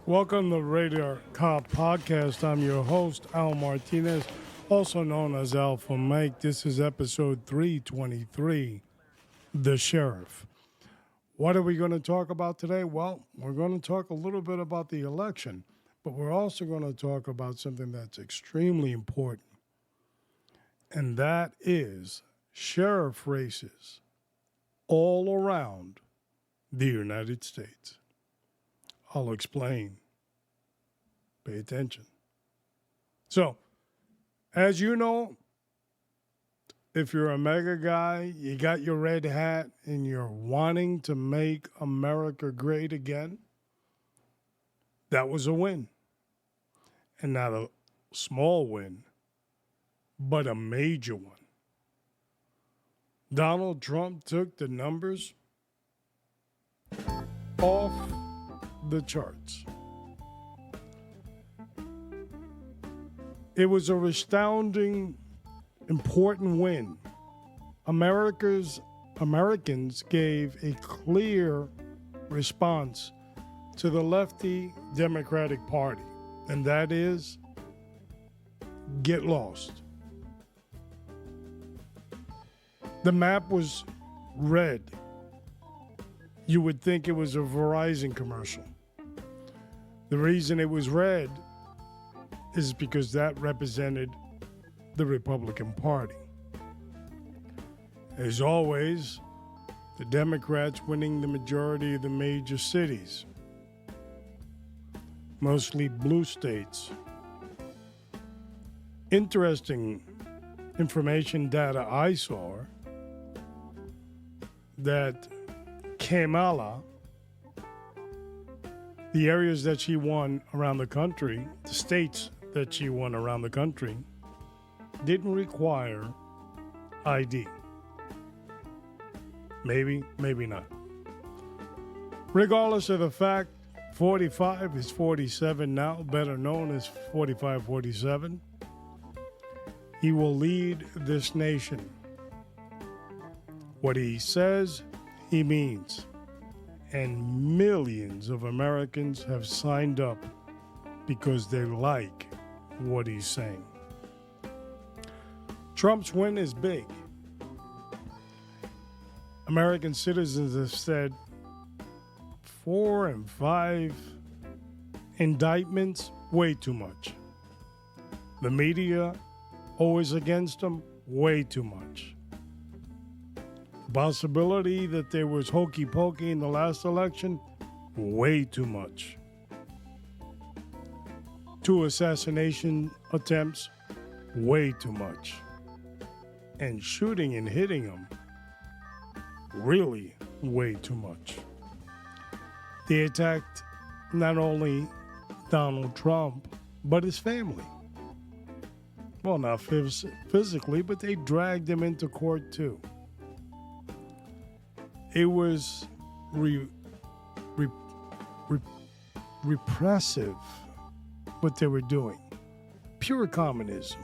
Welcome to Radar Cop Podcast. I'm your host, Al Martinez, also known as Alpha Mike. This is episode 323, The Sheriff. What are we going to talk about today? Well, we're going to talk a little bit about the election, but we're also going to talk about something that's extremely important, and that is sheriff races all around the United States. I'll explain. Pay attention. So, as you know, if you're a mega guy, you got your red hat and you're wanting to make America great again, that was a win. And not a small win, but a major one. Donald Trump took the numbers off the charts. It was a astounding, important win. Americans gave a clear response to the lefty Democratic Party, and that is get lost. The map was red. You would think it was a Verizon commercial. The reason it was red is because that represented the Republican Party. As always, the Democrats winning the majority of the major cities, mostly blue states. Interesting information data I saw that Kamala, the areas that she won around the country, the states that she won around the country, didn't require ID. Maybe, maybe not. Regardless of the fact, 45 is 47 now, better known as 45-47. He will lead this nation. What he says, he means. And millions of Americans have signed up because they like what he's saying. Trump's win is big. American citizens have said 4 and 5 indictments, way too much. The media, always against him, way too much. Possibility that there was hokey pokey in the last election, way too much. 2 assassination attempts, way too much. And shooting and hitting him, really way too much. They attacked not only Donald Trump, but his family. Well, not physically, but they dragged him into court too. It was repressive, what they were doing. Pure communism.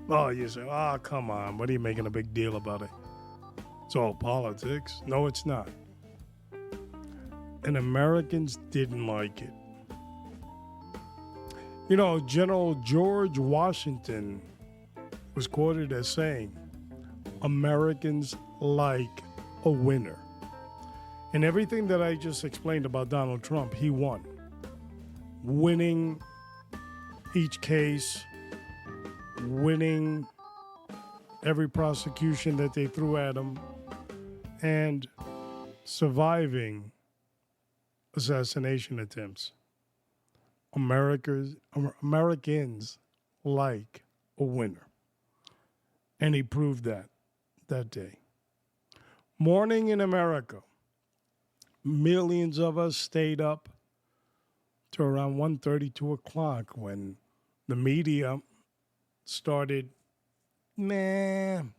Oh, you say, come on, what are you making a big deal about it? It's all politics. No, it's not. And Americans didn't like it. You know, General George Washington was quoted as saying, Americans like a winner. And everything that I just explained about Donald Trump, he won. Winning each case, winning every prosecution that they threw at him, and surviving assassination attempts. Americans like a winner. And he proved that day. Morning in America. Millions of us stayed up to around 1:30, 2 o'clock when the media started,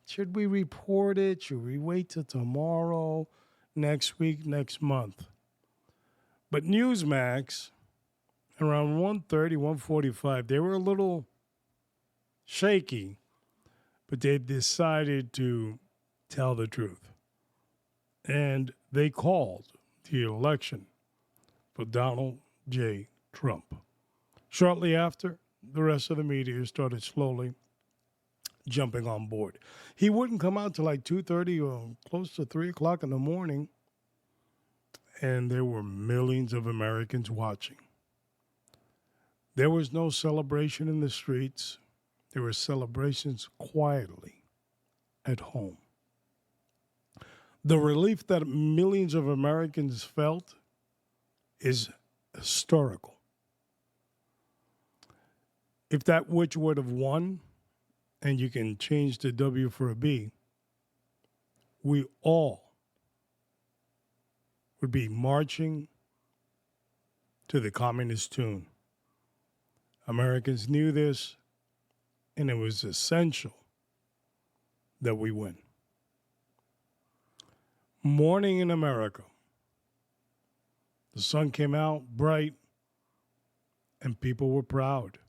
should we report it? Should we wait till tomorrow, next week, next month? But Newsmax, around 1:30, 1:45, they were a little shaky, but they decided to tell the truth. And they called the election for Donald J. Trump. Shortly after, the rest of the media started slowly jumping on board. He wouldn't come out till like 2:30 or close to 3 o'clock in the morning, and there were millions of Americans watching. There was no celebration in the streets. There were celebrations quietly at home. The relief that millions of Americans felt is historical. If that which would have won, and you can change the W for a B, we all would be marching to the communist tune. Americans knew this, and it was essential that we win. Morning in America. The sun came out bright, and people were proud.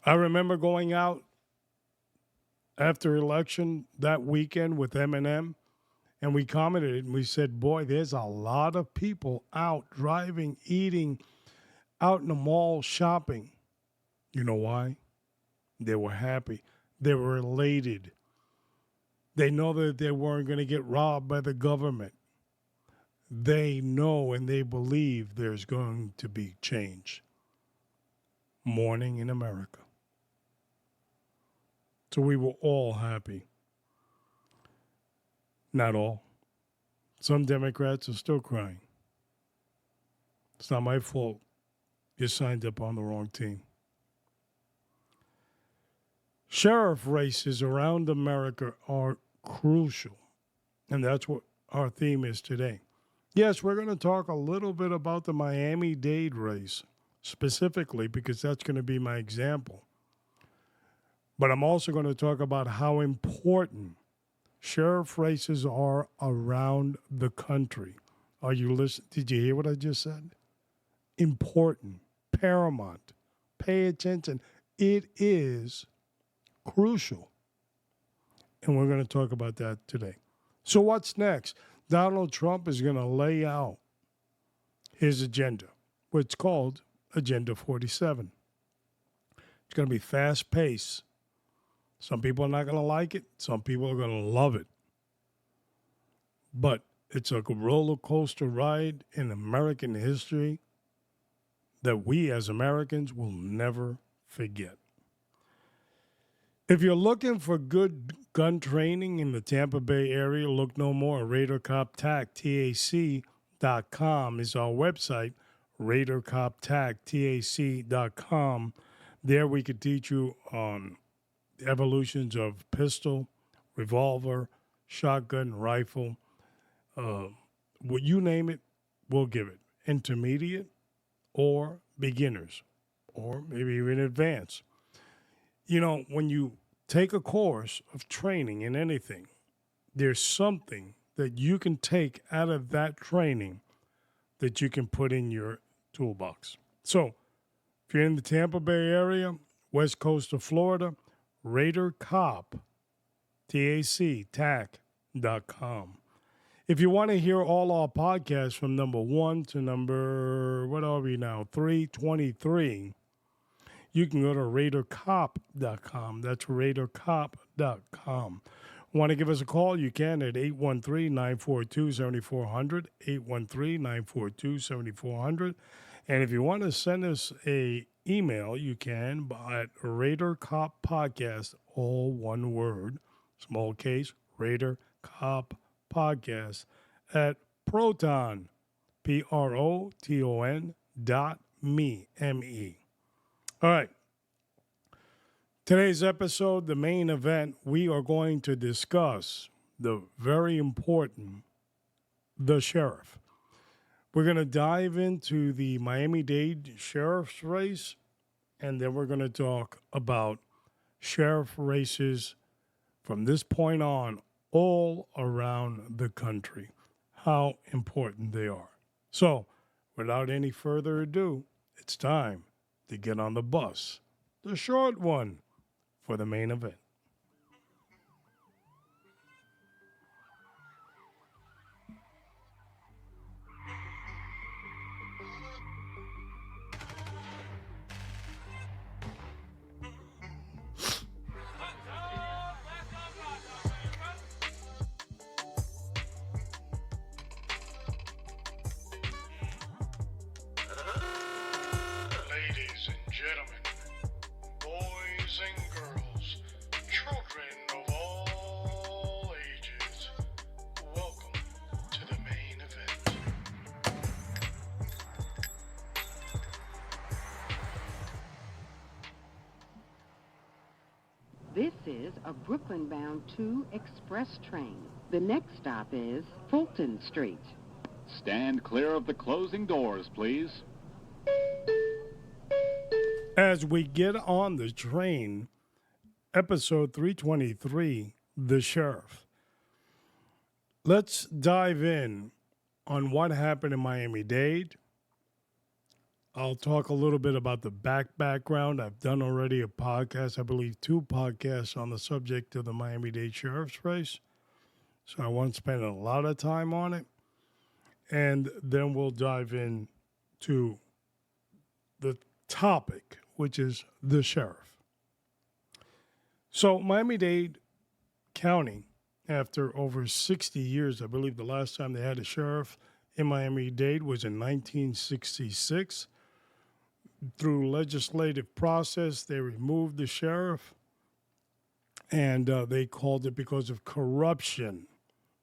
I remember going out after election that weekend with Eminem, and we commented and we said, boy, there's a lot of people out driving, eating, out in the mall shopping. You know why? They were happy. They were elated. They know that they weren't going to get robbed by the government. They know and they believe there's going to be change. Morning in America. So we were all happy. Not all. Some Democrats are still crying. It's not my fault. You signed up on the wrong team. Sheriff races around America are crucial, and that's what our theme is today. Yes, we're going to talk a little bit about the Miami Dade race, specifically because that's going to be my example. But I'm also going to talk about how important sheriff races are around the country. Are you listening? Did you hear what I just said? Important, paramount. Pay attention. It is crucial. And we're going to talk about that today. So what's next? Donald Trump is going to lay out his agenda, what's called Agenda 47. It's going to be fast-paced. Some people are not going to like it. Some people are going to love it. But it's a roller coaster ride in American history that we as Americans will never forget. If you're looking for good gun training in the Tampa Bay area, look no more. RaiderCopTAC.com is our website, RaiderCopTAC.com. There we could teach you on the evolutions of pistol, revolver, shotgun, rifle. You name it, we'll give it. Intermediate or beginners or maybe even advanced. You know, when you take a course of training in anything, there's something that you can take out of that training that you can put in your toolbox. So, if you're in the Tampa Bay area, west coast of Florida, RaiderCopTAC.com. If you want to hear all our podcasts from number 1 to number, 323, you can go to RaiderCop.com. That's RaiderCop.com. Want to give us a call? You can at 813-942-7400, 813-942-7400. And if you want to send us a email, you can at RaiderCopPodcast, all one word, small case, RaiderCopPodcast at Proton, PROTON.me, M-E. All right. Today's episode, the main event, we are going to discuss the very important, the sheriff. We're going to dive into the Miami-Dade sheriff's race, and then we're going to talk about sheriff races from this point on all around the country, how important they are. So, without any further ado, it's time to get on the bus, the short one, for the main event. This is a Brooklyn-bound 2 express train. The next stop is Fulton Street. Stand clear of the closing doors, please. As we get on the train, episode 323, The Sheriff. Let's dive in on what happened in Miami Dade. I'll talk a little bit about the background. I've done already a podcast, I believe 2 podcasts on the subject of the Miami Dade Sheriff's race. So I won't spend a lot of time on it. And then we'll dive in to the topic, which is the sheriff. So Miami-Dade County, after over 60 years, I believe the last time they had a sheriff in Miami-Dade was in 1966. Through legislative process, they removed the sheriff, and they called it because of corruption.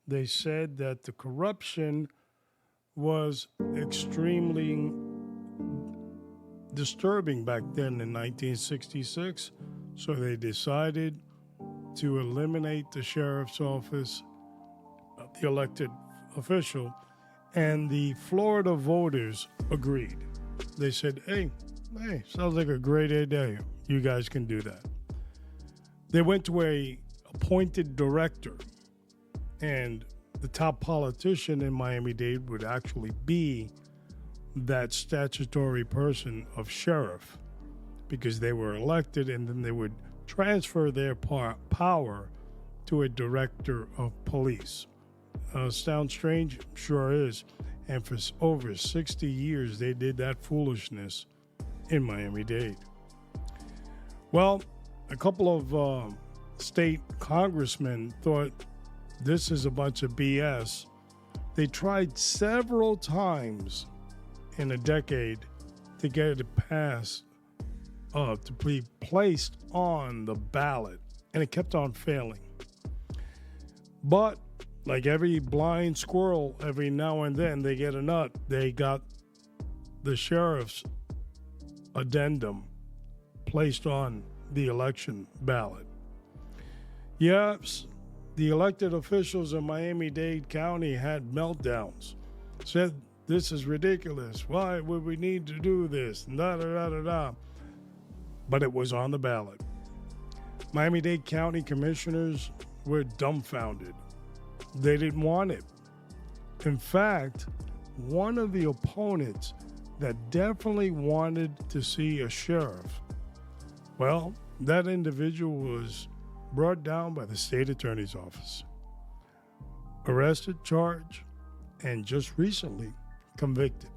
They said that the corruption was extremely disturbing back then in 1966, so they decided to eliminate the sheriff's office, the elected official, and the Florida voters agreed. They said, hey, sounds like a great idea. You guys can do that. They went to a appointed director, and the top politician in Miami-Dade would actually be that statutory person of sheriff, because they were elected, and then they would transfer their power to a director of police. Sounds strange? Sure is. And for over 60 years, they did that foolishness in Miami-Dade. Well, a couple of state congressmen thought this is a bunch of BS. They tried several times in a decade to get it passed, to be placed on the ballot, and it kept on failing. But like every blind squirrel, every now and then they get a nut. They got the sheriff's addendum placed on the election ballot. Yes, the elected officials in Miami-Dade County had meltdowns, said this is ridiculous. Why would we need to do this? Da-da-da-da-da. But it was on the ballot. Miami-Dade County commissioners were dumbfounded. They didn't want it. In fact, one of the opponents that definitely wanted to see a sheriff, well, that individual was brought down by the state attorney's office, arrested, charged, and just recently convicted.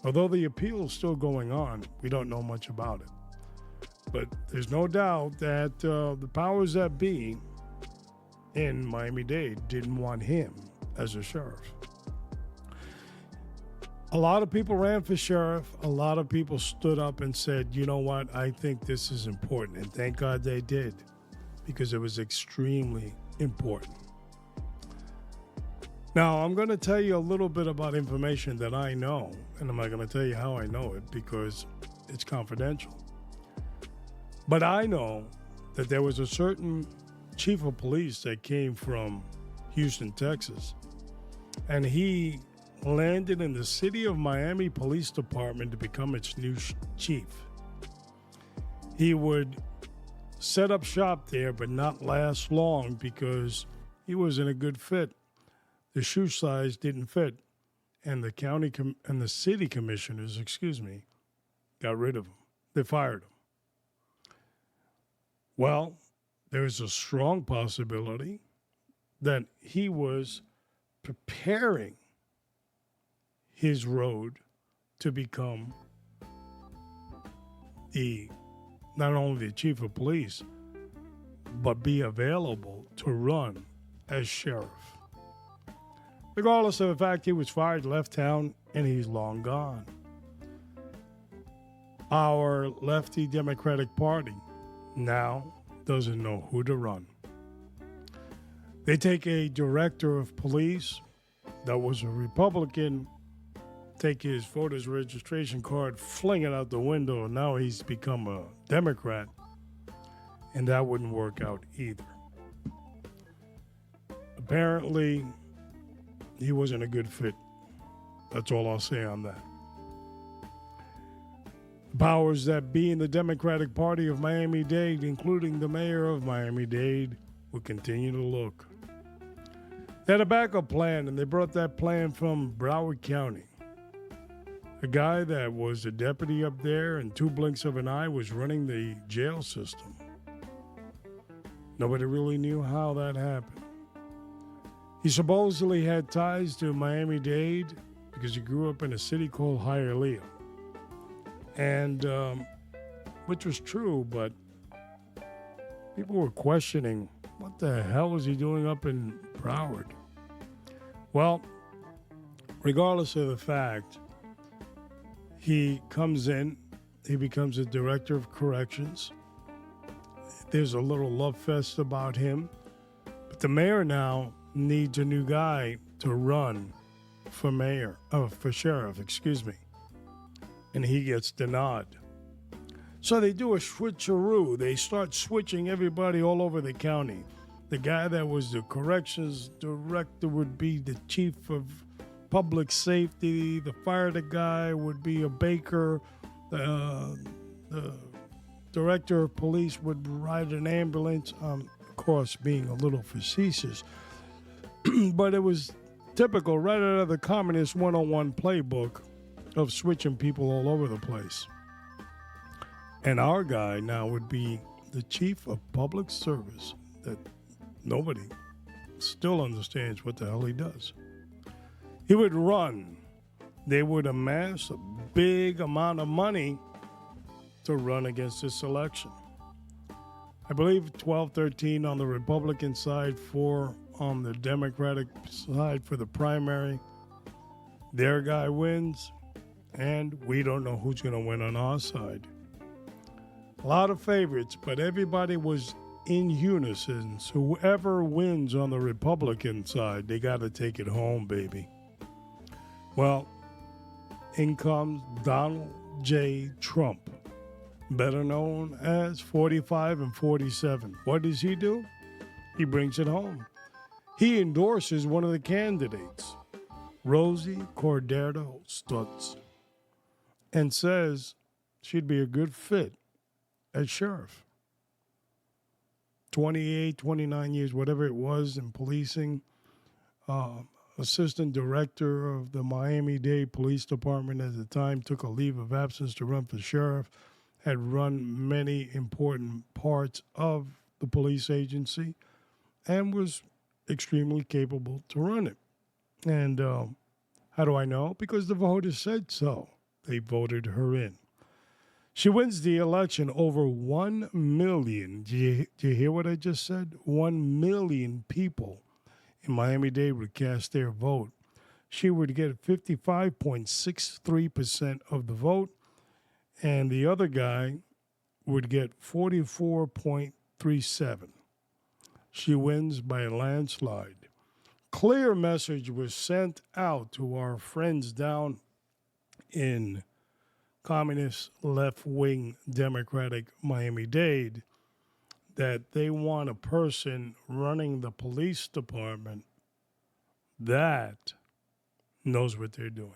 Although the appeal is still going on, we don't know much about it. But there's no doubt that the powers that be in Miami-Dade didn't want him as a sheriff. A lot of people ran for sheriff. A lot of people stood up and said, you know what, I think this is important. And thank God they did, because it was extremely important. Now, I'm going to tell you a little bit about information that I know, and I'm not going to tell you how I know it because it's confidential. But I know that there was a certain chief of police that came from Houston, Texas, and he landed in the city of Miami Police Department to become its new chief. He would set up shop there but not last long because he wasn't a good fit. The shoe size didn't fit, and the county and the city commissioners, got rid of him. They fired him. Well, there's a strong possibility that he was preparing his road to become not only the chief of police, but be available to run as sheriff. Regardless of the fact he was fired, left town, and he's long gone. Our lefty Democratic Party now doesn't know who to run. They take a director of police that was a Republican, take his voter's registration card, fling it out the window, and now he's become a Democrat. and that wouldn't work out either. Apparently, he wasn't a good fit. That's all I'll say on that. Powers that be in the Democratic Party of Miami-Dade, including the mayor of Miami-Dade, will continue to look. They had a backup plan, and they brought that plan from Broward County. A guy that was a deputy up there in 2 blinks of an eye was running the jail system. Nobody really knew how that happened. He supposedly had ties to Miami-Dade because he grew up in a city called Hialeah. And, which was true, but people were questioning, what the hell was he doing up in Broward? Well, regardless of the fact, he comes in, he becomes a director of corrections. There's a little love fest about him. But the mayor now needs a new guy to run for sheriff, and he gets the nod. So they do a switcheroo. They start switching everybody all over the county. The guy that was the corrections director would be the chief of public safety. The fire guy would be a baker. The director of police would ride an ambulance. Of course, being a little facetious. But it was typical, right out of the Communist 101 playbook of switching people all over the place. And our guy now would be the chief of public service that nobody still understands what the hell he does. He would run. They would amass a big amount of money to run against this election. I believe 12-13 on the Republican side, 4 on the Democratic side for the primary. Their guy wins, and we don't know who's going to win on our side. A lot of favorites, but everybody was in unison. So whoever wins on the Republican side, they got to take it home, baby. Well, in comes Donald J. Trump, better known as 45 and 47. What does he do? He brings it home. He endorses one of the candidates, Rosie Cordero-Stutz, and says she'd be a good fit as sheriff. 28, 29 years, whatever it was, in policing. Assistant director of the Miami Dade Police Department at the time, took a leave of absence to run for sheriff, had run many important parts of the police agency, and was extremely capable to run it. And how do I know? Because the voters said so. They voted her in. She wins the election. Over 1 million. Do you hear what I just said? 1 million people in Miami-Dade would cast their vote. She would get 55.63% of the vote, and the other guy would get 44.37%. She wins by a landslide. Clear message was sent out to our friends down in communist left-wing Democratic Miami-Dade that they want a person running the police department that knows what they're doing.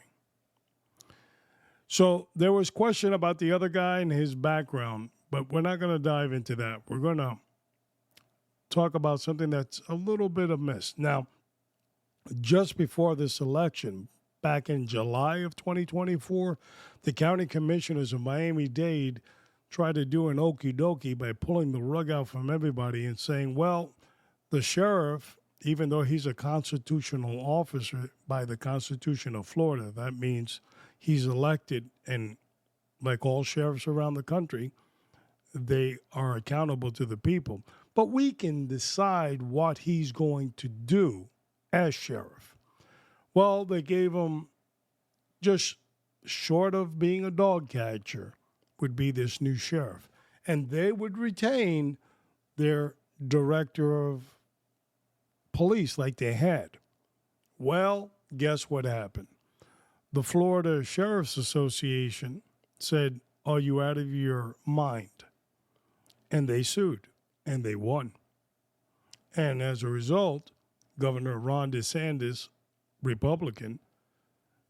So there was question about the other guy and his background, but we're not going to dive into that. We're going to talk about something that's a little bit amiss. Now, just before this election, back in July of 2024, the county commissioners of Miami-Dade tried to do an okie dokie by pulling the rug out from everybody and saying, well, the sheriff, even though he's a constitutional officer by the Constitution of Florida, that means he's elected, and like all sheriffs around the country, they are accountable to the people. But we can decide what he's going to do as sheriff. Well, they gave him, just short of being a dog catcher, would be this new sheriff. And they would retain their director of police like they had. Well, guess what happened? The Florida Sheriff's Association said, are you out of your mind? And they sued. and they won. And as a result, Governor Ron DeSantis, Republican,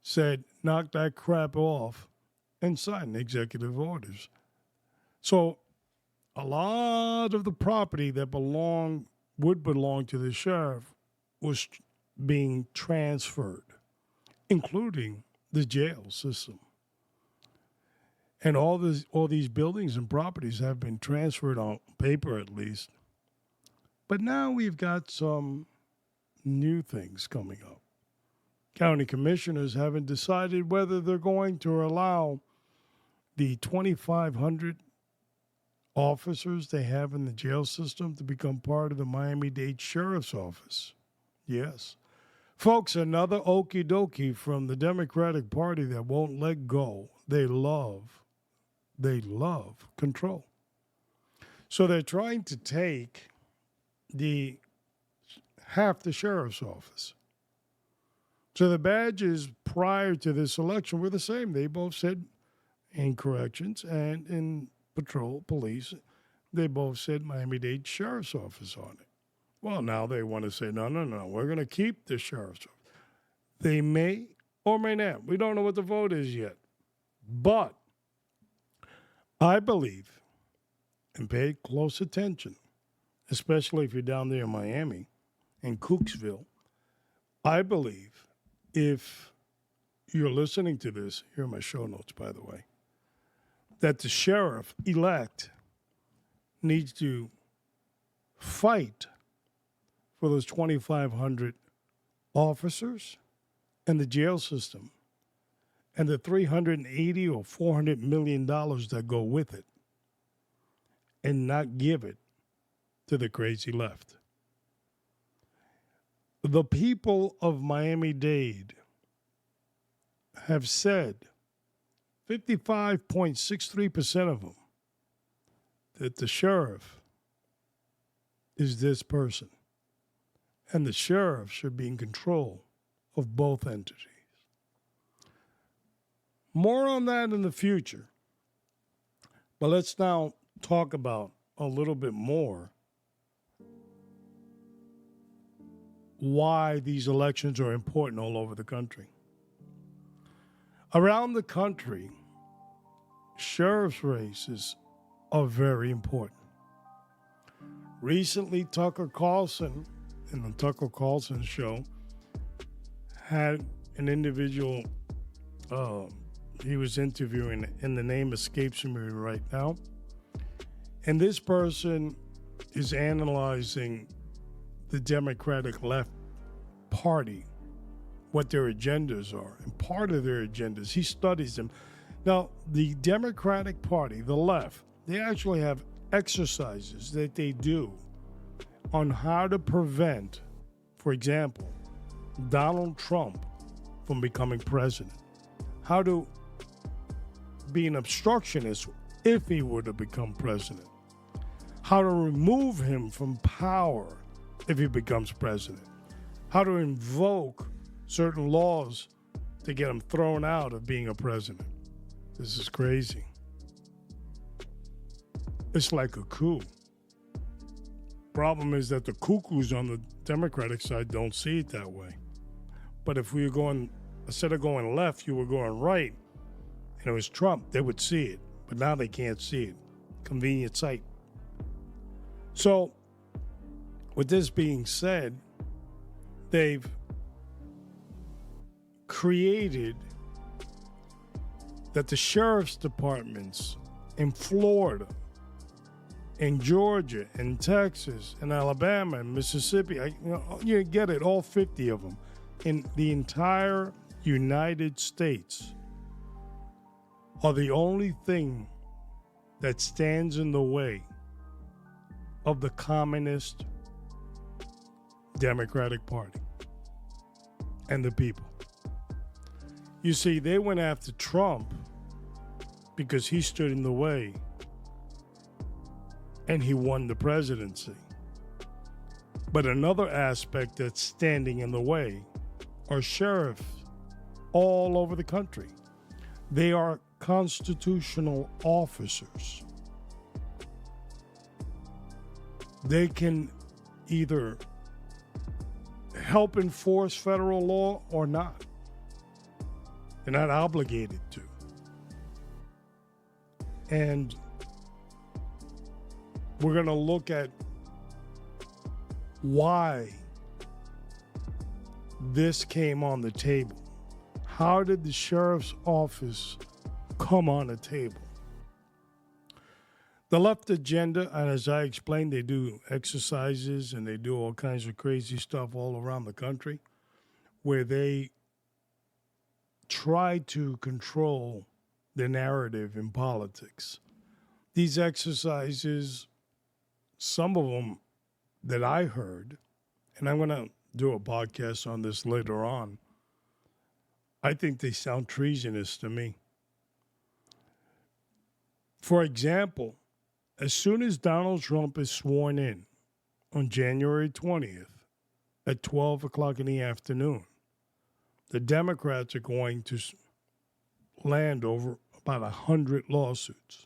said, knock that crap off and sign executive orders. So a lot of the property that would belong to the sheriff was being transferred, including the jail system. And all these buildings and properties have been transferred on paper at least. But now we've got some new things coming up. County commissioners haven't decided whether they're going to allow the 2,500 officers they have in the jail system to become part of the Miami Dade Sheriff's Office. Yes. Folks, another okie dokie from the Democratic Party that won't let go. They love control. So they're trying to take half the sheriff's office. So the badges prior to this election were the same. They both said in corrections and in patrol, police, they both said Miami-Dade Sheriff's Office on it. Well, now they want to say, no, we're going to keep the sheriff's office. They may or may not. We don't know what the vote is yet. But I believe, and pay close attention, especially if you're down there in Miami and Cooksville, I believe if you're listening to this, here are my show notes, by the way, that the sheriff-elect needs to fight for those 2,500 officers and the jail system and the $380 or $400 million that go with it, and not give it to the crazy left. The people of Miami-Dade have said, 55.63% of them, that the sheriff is this person. And the sheriff should be in control of both entities. More on that in the future. But let's now talk about a little bit more why these elections are important all over the country. Around the country, sheriff's races are very important. Recently, Tucker Carlson, in the Tucker Carlson show, had an individual he was interviewing, and the name escapes me right now. And this person is analyzing the Democratic left party, what their agendas are. And part of their agendas, he studies them. Now, the Democratic Party, the left, they actually have exercises that they do on how to prevent, for example, Donald Trump from becoming president. How to be an obstructionist if he were to become president. How to remove him from power if he becomes president. How to invoke certain laws to get him thrown out of being a president. This is crazy. It's like a coup. Problem is that the cuckoos on the Democratic side don't see it that way. But if we were going, instead of going left, you were going right, and it was Trump, they would see it. But now they can't see it. Convenient sight. So, with this being said, they've created that the sheriff's departments in Florida, in Georgia, in Texas, in Alabama, in Mississippi, you get it, all 50 of them, in the entire United States, are the only thing that stands in the way of the communist Democratic Party and the people. You see, they went after Trump because he stood in the way and he won the presidency. But another aspect that's standing in the way are sheriffs all over the country. They are constitutional officers. they can either help enforce federal law or not. They're not obligated to. And we're going to look at why this came on the table. How did the sheriff's office come on the table? The left agenda, and as I explained, they do exercises and they do all kinds of crazy stuff all around the country where they try to control the narrative in politics. These exercises, some of them that I heard, and I'm going to do a podcast on this later on, I think they sound treasonous to me. For example, as soon as Donald Trump is sworn in on January 20th at 12 o'clock in the afternoon, the Democrats are going to land over about 100 lawsuits.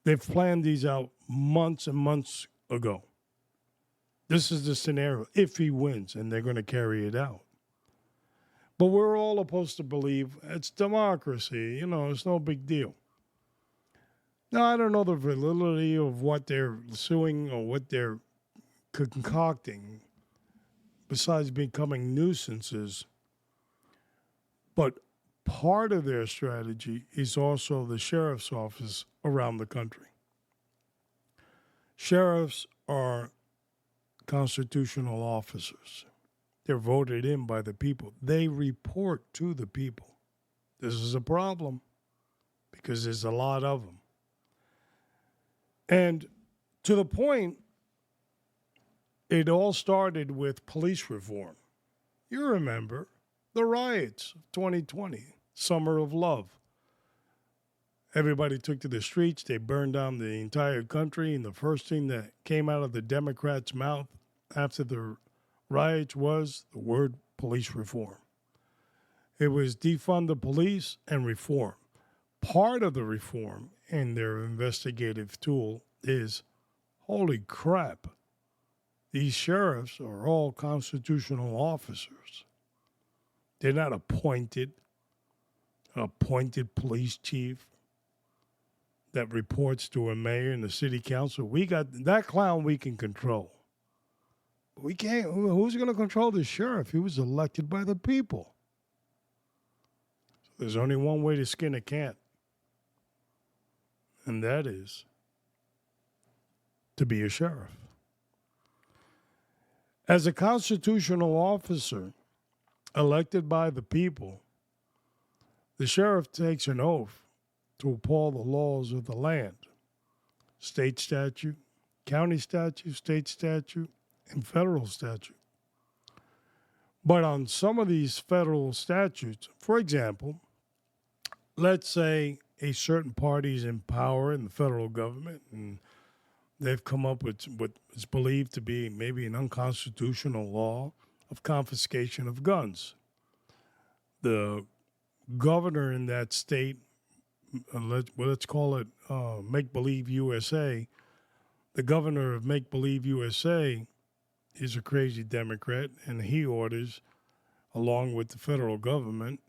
They've planned these out months and months ago. This is the scenario if he wins, and they're going to carry it out. But we're all supposed to believe it's democracy. It's no big deal. Now, I don't know the validity of what they're suing or what they're concocting, besides becoming nuisances. But part of their strategy is also the sheriff's office around the country. Sheriffs are constitutional officers. They're voted in by the people. They report to the people. This is a problem because there's a lot of them. And to the point, it all started with police reform. You remember the riots of 2020, Summer of Love. Everybody took to the streets. They burned down the entire country. And the first thing that came out of the Democrats' mouth after the riots was the word police reform. It was defund the police and reform. Part of the reform in their investigative tool is, holy crap, these sheriffs are all constitutional officers. They're not appointed police chief that reports to a mayor and the city council. We got that clown we can control. We can't. Who's going to control the sheriff? He was elected by the people. So there's only one way to skin a cat, and that is to be a sheriff. As a constitutional officer elected by the people, the sheriff takes an oath to uphold the laws of the land. State statute, county statute, state statute, and federal statute. But on some of these federal statutes, for example, let's say a certain party is in power in the federal government and they've come up with what is believed to be maybe an unconstitutional law of confiscation of guns. The governor in that state, let's call it Make Believe USA, the governor of Make Believe USA is a crazy Democrat, and he orders, along with the federal government,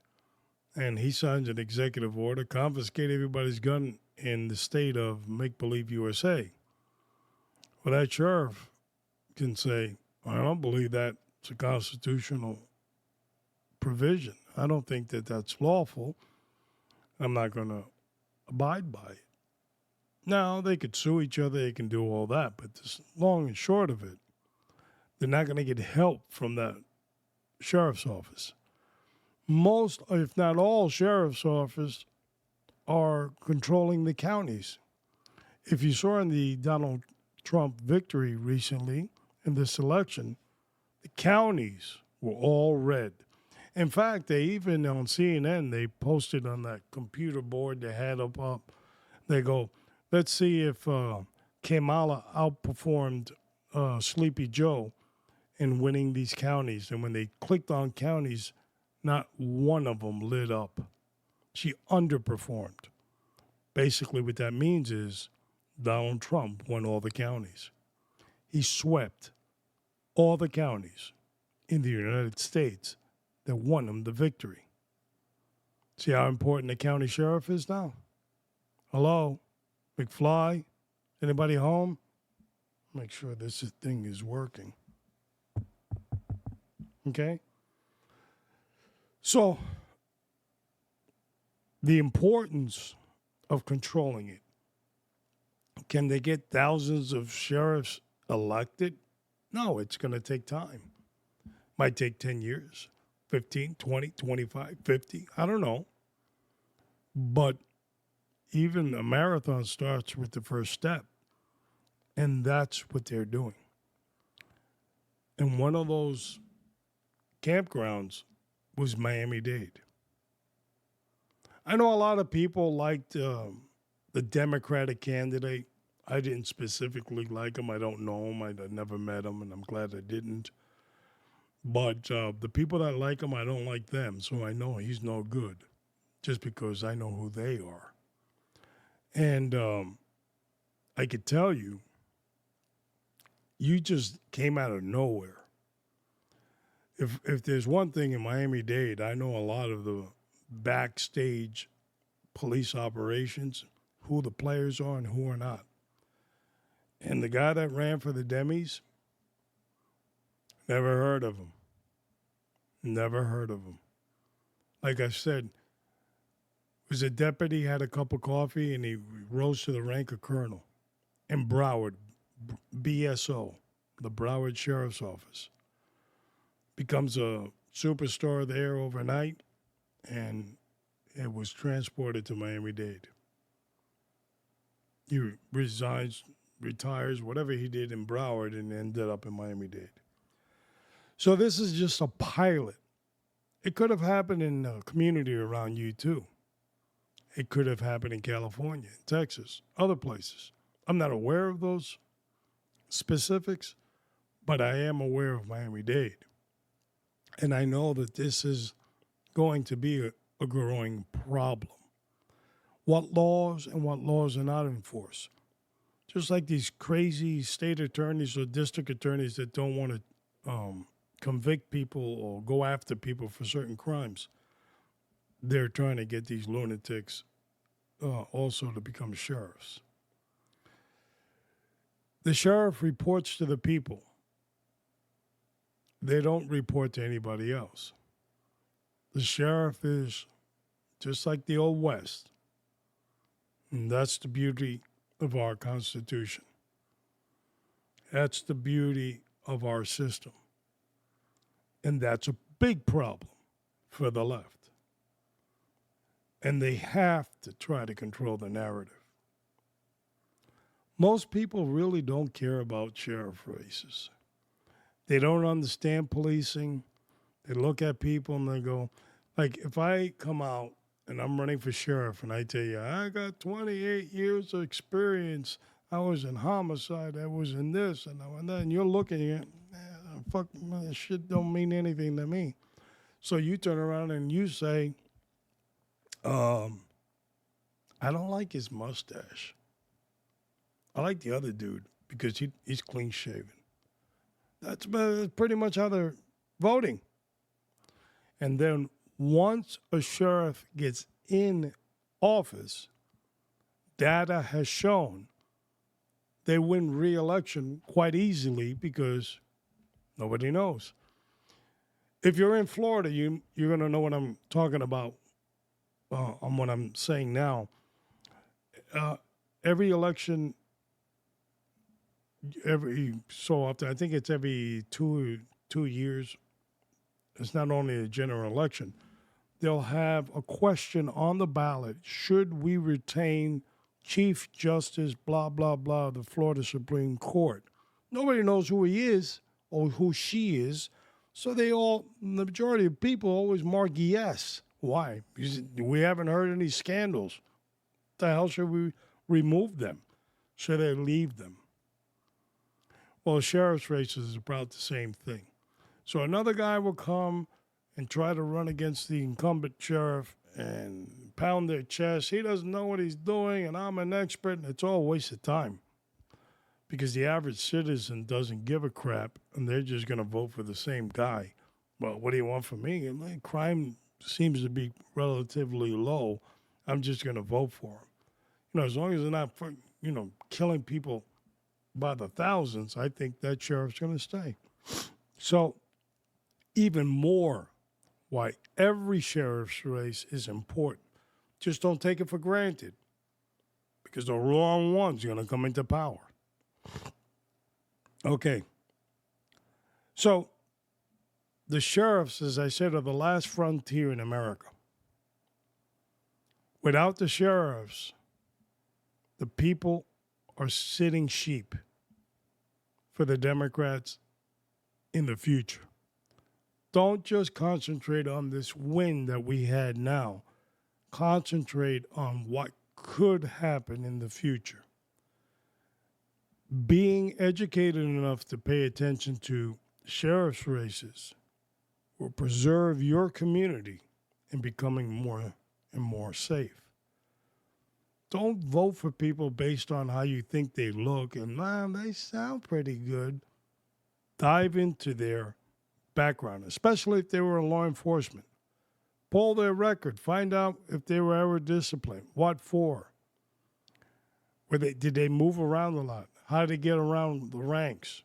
and he signs an executive order, confiscate everybody's gun in the state of Make Believe USA. Well, that sheriff can say, I don't believe that's a constitutional provision. I don't think that that's lawful. I'm not going to abide by it. Now, they could sue each other. They can do all that. But the long and short of it, they're not going to get help from that sheriff's office. Most, if not all, sheriff's offices are controlling the counties. If you saw in the Donald Trump victory recently in this election, the counties were all red. In fact, they even on CNN, they posted on that computer board they had up, they go, let's see if Kamala outperformed Sleepy Joe in winning these counties. And when they clicked on counties, not one of them lit up. She underperformed. Basically, what that means is Donald Trump won all the counties. he swept all the counties in the United States that won him the victory. See how important the county sheriff is now? Hello? McFly? Anybody home? Make sure this thing is working. Okay? So, the importance of controlling it. Can they get thousands of sheriffs elected? No, it's going to take time. Might take 10 years, 15, 20, 25, 50. I don't know. But even a marathon starts with the first step. And that's what they're doing. And one of those campgrounds was Miami Dade. I know a lot of people liked the Democratic candidate. I didn't specifically like him. I don't know him. I never met him, and I'm glad I didn't. But the people that like him, I don't like them. So I know he's no good just because I know who they are. And I could tell you, you just came out of nowhere. If there's one thing in Miami-Dade, I know a lot of the backstage police operations, who the players are and who are not. And the guy that ran for the Demis, never heard of him. Never heard of him. Like I said, was a deputy, had a cup of coffee, and he rose to the rank of colonel in Broward, BSO, the Broward Sheriff's Office. Becomes a superstar there overnight, and it was transported to Miami-Dade. He resigns, retires, whatever he did in Broward, and ended up in Miami-Dade. So this is just a pilot. It could have happened in a community around you, too. It could have happened in California, Texas, other places. I'm not aware of those specifics, but I am aware of Miami-Dade. And I know that this is going to be a growing problem. What laws and what laws are not enforced. Just like these crazy state attorneys or district attorneys that don't want to convict people or go after people for certain crimes. They're trying to get these lunatics also to become sheriffs. The sheriff reports to the people. They don't report to anybody else. The sheriff is just like the Old West. And that's the beauty of our Constitution. That's the beauty of our system. And that's a big problem for the left. And they have to try to control the narrative. Most people really don't care about sheriff races. They don't understand policing. They look at people and they go, like, if I come out and I'm running for sheriff and I tell you, I got 28 years of experience. I was in homicide. I was in this and that. And you're looking at, fuck, this shit don't mean anything to me. So you turn around and you say, I don't like his mustache. I like the other dude because he's clean shaven. That's pretty much how they're voting. And then once a sheriff gets in office, data has shown they win re-election quite easily because nobody knows. If you're in Florida, you're going to know what I'm talking about on what I'm saying now. Every election, every so often, I think it's every two years. It's not only a general election. They'll have a question on the ballot. Should we retain Chief Justice, blah, blah, blah, of the Florida Supreme Court? Nobody knows who he is or who she is. So the majority of people always mark yes. Why? Because we haven't heard any scandals. What the hell should we remove them? Should they leave them? Well, the sheriff's races is about the same thing. So another guy will come and try to run against the incumbent sheriff and pound their chest. He doesn't know what he's doing, and I'm an expert, and it's all a waste of time. because the average citizen doesn't give a crap and they're just going to vote for the same guy. Well, what do you want from me? Crime seems to be relatively low. I'm just going to vote for him. As long as they're not, killing people by the thousands, I think that sheriff's going to stay. So, even more why every sheriff's race is important. Just don't take it for granted, because the wrong one's going to come into power. Okay. So, the sheriffs, as I said, are the last frontier in America. Without the sheriffs, the people are sitting sheep for the Democrats in the future. Don't just concentrate on this win that we had now. Concentrate on what could happen in the future. Being educated enough to pay attention to sheriff's races will preserve your community in becoming more and more safe. Don't vote for people based on how you think they look and, they sound pretty good. Dive into their background, especially if they were in law enforcement. Pull their record. Find out if they were ever disciplined. What for? Did they move around a lot? How did they get around the ranks?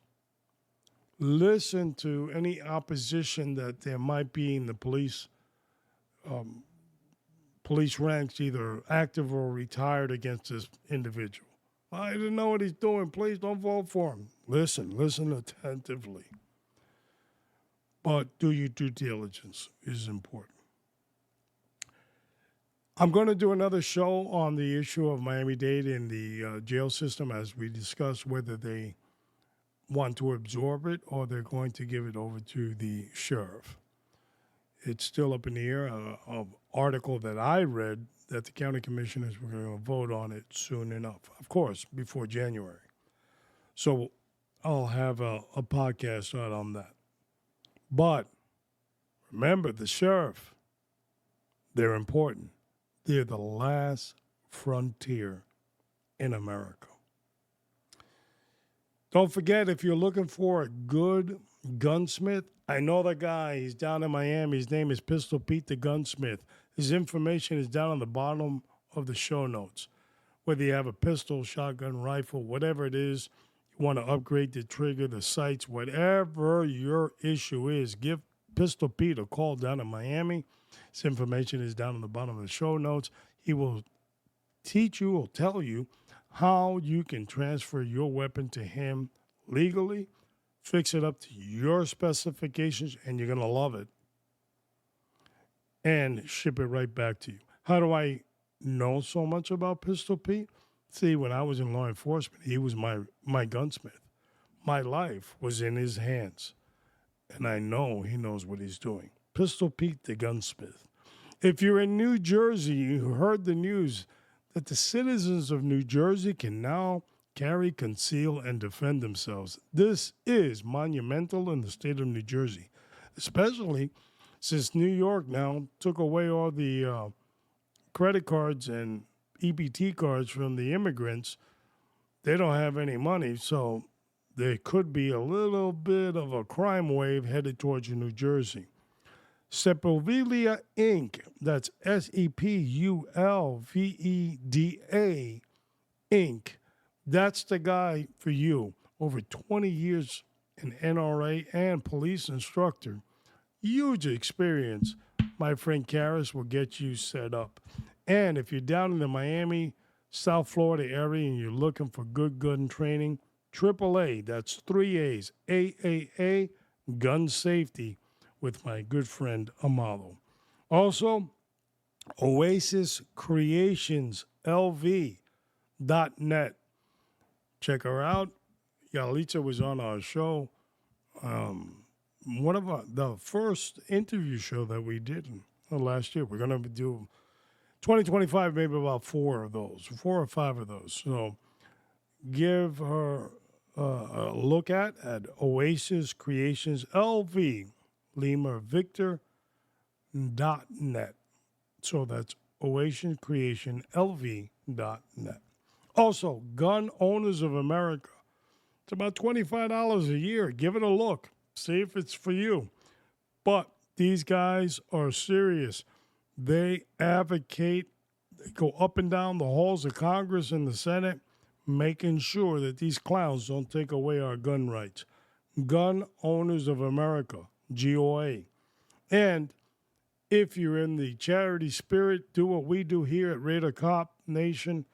Listen to any opposition that there might be in the police ranks, either active or retired, against this individual. I didn't know what he's doing. Please don't vote for him. Listen attentively. But do your due diligence is important. I'm going to do another show on the issue of Miami-Dade and the jail system, as we discuss whether they want to absorb it or they're going to give it over to the sheriff. It's still up in the air. An article that I read that the county commissioners were going to vote on it soon enough, of course, before January. So I'll have a podcast out on that. But remember, the sheriff, they're important. They're the last frontier in America. Don't forget, if you're looking for a good gunsmith, I know the guy. He's down in Miami. His name is Pistol Pete the Gunsmith. His information is down on the bottom of the show notes. Whether you have a pistol, shotgun, rifle, whatever it is, you want to upgrade the trigger, the sights, whatever your issue is, give Pistol Pete a call down in Miami. His information is down on the bottom of the show notes. He will teach you or tell you how you can transfer your weapon to him legally, fix it up to your specifications, and you're going to love it, and ship it right back to you. How do I know so much about Pistol Pete? See, when I was in law enforcement, he was my gunsmith. My life was in his hands, and I know he knows what he's doing. Pistol Pete the Gunsmith. If you're in New Jersey, you heard the news that the citizens of New Jersey can now carry, conceal, and defend themselves. This is monumental in the state of New Jersey, especially since New York now took away all the credit cards and EBT cards from the immigrants. They don't have any money, so there could be a little bit of a crime wave headed towards New Jersey. Sepulveda Inc., that's Sepulveda Inc., that's the guy for you. Over 20 years in NRA and police instructor. Huge experience. My friend Karras will get you set up. And if you're down in the Miami, South Florida area and you're looking for good gun training, AAA, that's 3 A's, AAA, gun safety, with my good friend Amalo. Also, Oasis Creations LV.net. Check her out. Yalitza was on our show. One of the first interview show that we did last year. We're going to do 2025, maybe about 4 or 5 of those. So give her a look at Oasis Creations LV. Lima Victor.net. So that's OasionCreationLV.net. Also, Gun Owners of America. It's about $25 a year. Give it a look. See if it's for you. But these guys are serious. They advocate, they go up and down the halls of Congress and the Senate, making sure that these clowns don't take away our gun rights. Gun Owners of America, GOA. And if you're in the charity spirit, do what we do here at Raider Cop Nation.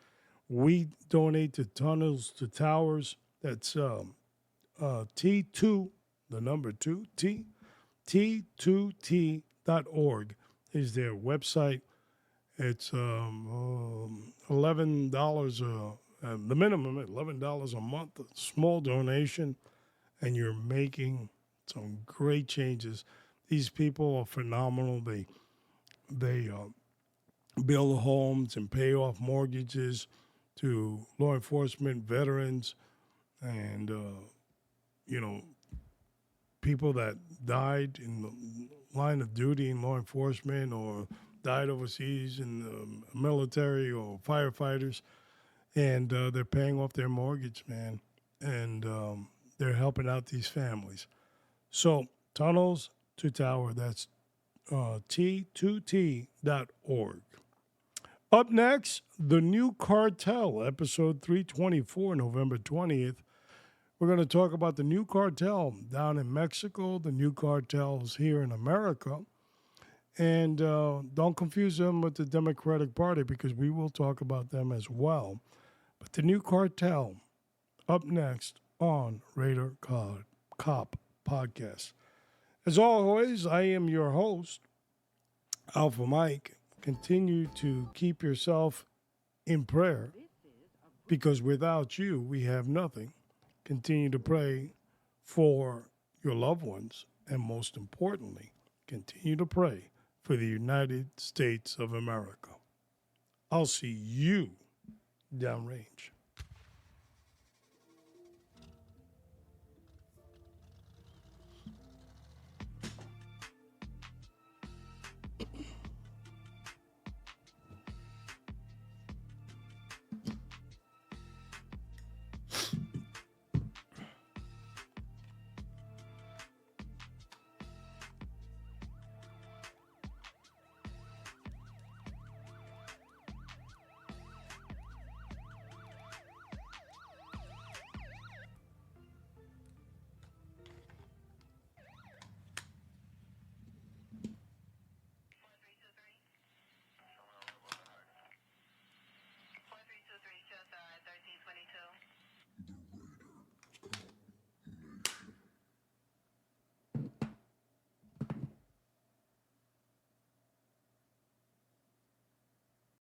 We donate to Tunnels to Towers. That's T2, the number 2, T2T.org is their website. It's $11, the minimum, $11 a month, a small donation, and you're making some great changes. These people are phenomenal. They build homes and pay off mortgages to law enforcement, veterans, and, people that died in the line of duty in law enforcement or died overseas in the military or firefighters. And they're paying off their mortgage, man. And they're helping out these families. So, Tunnels to Tower, that's T2T.org. Up next, The New Cartel, episode 324, November 20th. We're going to talk about the new cartel down in Mexico, the new cartels here in America. And don't confuse them with the Democratic Party because we will talk about them as well. But the new cartel, up next on Raider Cop Podcast. As always, I am your host, Alpha Mike. Continue to keep yourself in prayer because without you, we have nothing. Continue to pray for your loved ones. And most importantly, continue to pray for the United States of America. I'll see you downrange.